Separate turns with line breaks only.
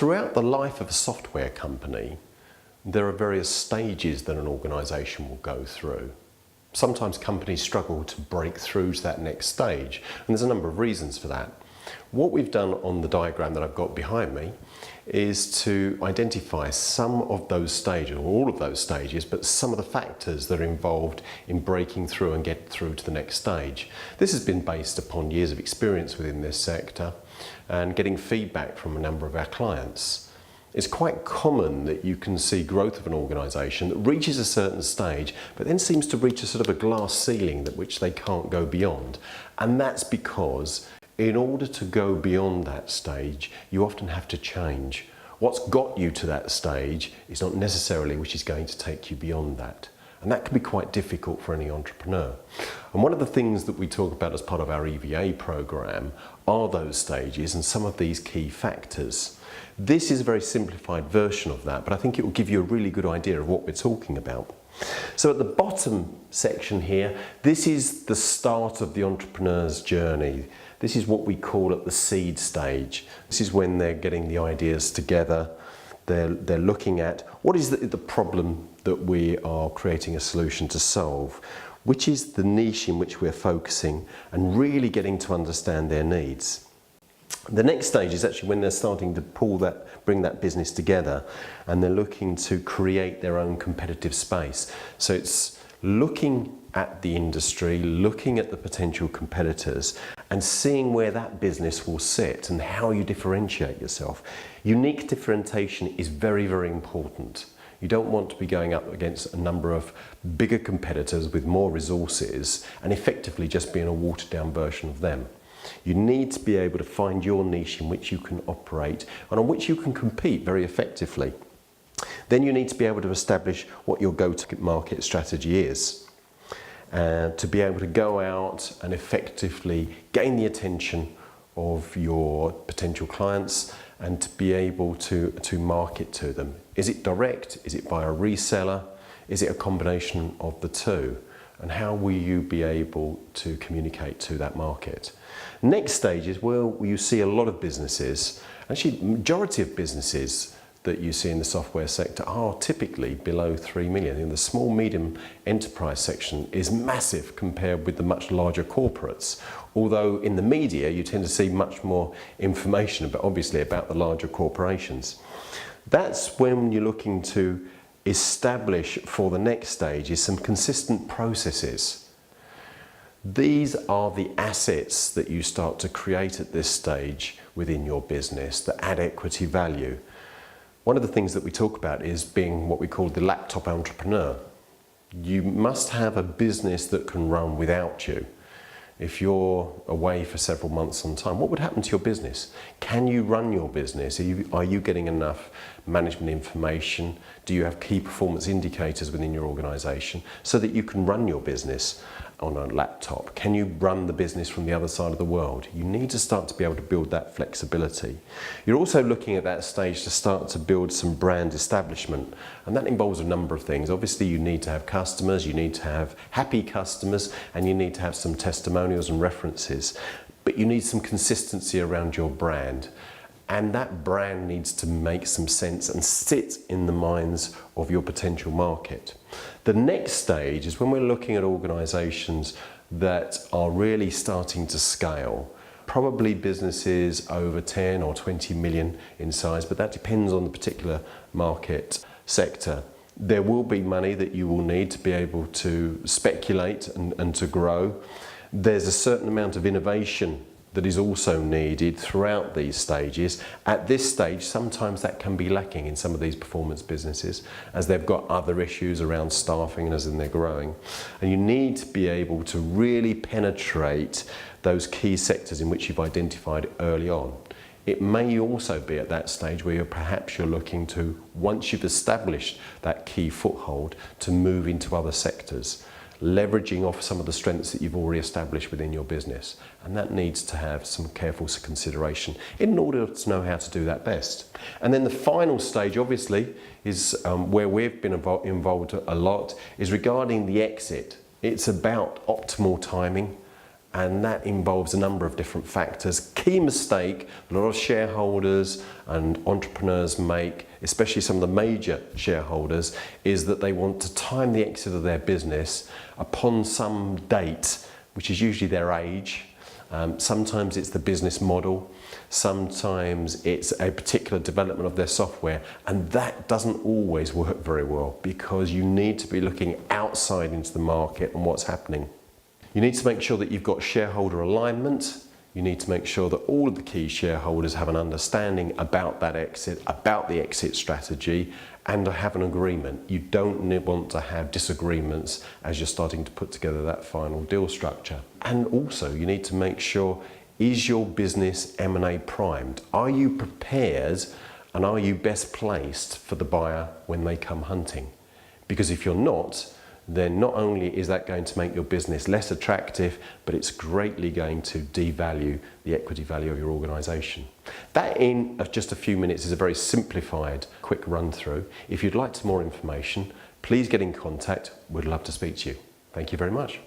Throughout the life of a software company, there are various stages that an organisation will go through. Sometimes companies struggle to break through to that next stage, and there's a number of reasons for that. What we've done on the diagram that I've got behind me is to identify some of those stages, or all of those stages, but some of the factors that are involved in breaking through and get through to the next stage. This has been based upon years of experience within this sector and getting feedback from a number of our clients. It's quite common that you can see growth of an organisation that reaches a certain stage but then seems to reach a sort of a glass ceiling that which they can't go beyond, and that's because in order to go beyond that stage, you often have to change. What's got you to that stage is not necessarily which is going to take you beyond that. And that can be quite difficult for any entrepreneur. And one of the things that we talk about as part of our EVA program are those stages and some of these key factors. This is a very simplified version of that, but I think it will give you a really good idea of what we're talking about. So at the bottom section here, this is the start of the entrepreneur's journey. This is what we call at the seed stage. This is when they're getting the ideas together. They're looking at what is the problem that we are creating a solution to solve, which is the niche in which we're focusing, and really getting to understand their needs. The next stage is actually when they're starting to bring that business together, and they're looking to create their own competitive space. So it's looking at the industry, looking at the potential competitors, and seeing where that business will sit and how you differentiate yourself. Unique differentiation is very, very important. You don't want to be going up against a number of bigger competitors with more resources and effectively just being a watered down version of them. You need to be able to find your niche in which you can operate and on which you can compete very effectively. Then you need to be able to establish what your go-to-market strategy is. To be able to go out and effectively gain the attention of your potential clients and to be able to market to them. Is it direct? Is it via a reseller? Is it a combination of the two? And how will you be able to communicate to that market? Next stage is where you see a lot of businesses, actually the majority of businesses that you see in the software sector are typically below 3 million. In the small medium enterprise section is massive compared with the much larger corporates. Although in the media you tend to see much more information obviously about the larger corporations. That's when you're looking to establish for the next stage is some consistent processes. These are the assets that you start to create at this stage within your business that add equity value. One of the things that we talk about is being what we call the laptop entrepreneur. You must have a business that can run without you. If you're away for several months on time, what would happen to your business? Can you run your business? Are you getting enough management information? Do you have key performance indicators within your organisation so that you can run your business on a laptop? Can you run the business from the other side of the world? You need to start to be able to build that flexibility. You're also looking at that stage to start to build some brand establishment, and that involves a number of things. Obviously you need to have customers, you need to have happy customers, and you need to have some testimonials and references, but you need some consistency around your brand. And that brand needs to make some sense and sit in the minds of your potential market. The next stage is when we're looking at organisations that are really starting to scale. Probably businesses over 10 or 20 million in size, but that depends on the particular market sector. There will be money that you will need to be able to speculate and to grow. There's a certain amount of innovation that is also needed throughout these stages. At this stage, sometimes that can be lacking in some of these performance businesses as they've got other issues around staffing and as they're growing. And you need to be able to really penetrate those key sectors in which you've identified early on. It may also be at that stage where perhaps you're looking to, once you've established that key foothold, to move into other sectors, leveraging off some of the strengths that you've already established within your business. And that needs to have some careful consideration in order to know how to do that best. And then the final stage, obviously, is where we've been involved a lot, is regarding the exit. It's about optimal timing and that involves a number of different factors. Key mistake a lot of shareholders and entrepreneurs make, especially some of the major shareholders, is that they want to time the exit of their business upon some date, which is usually their age. Sometimes it's the business model, sometimes it's a particular development of their software, and that doesn't always work very well because you need to be looking outside into the market and what's happening. You need to make sure that you've got shareholder alignment. You need to make sure that all of the key shareholders have an understanding about that exit, about the exit strategy, and have an agreement. You don't want to have disagreements as you're starting to put together that final deal structure. And also you need to make sure, is your business M&A primed? Are you prepared and are you best placed for the buyer when they come hunting? Because if you're not, then not only is that going to make your business less attractive, but it's greatly going to devalue the equity value of your organisation. That in just a few minutes is a very simplified, quick run through. If you'd like some more information, please get in contact. We'd love to speak to you. Thank you very much.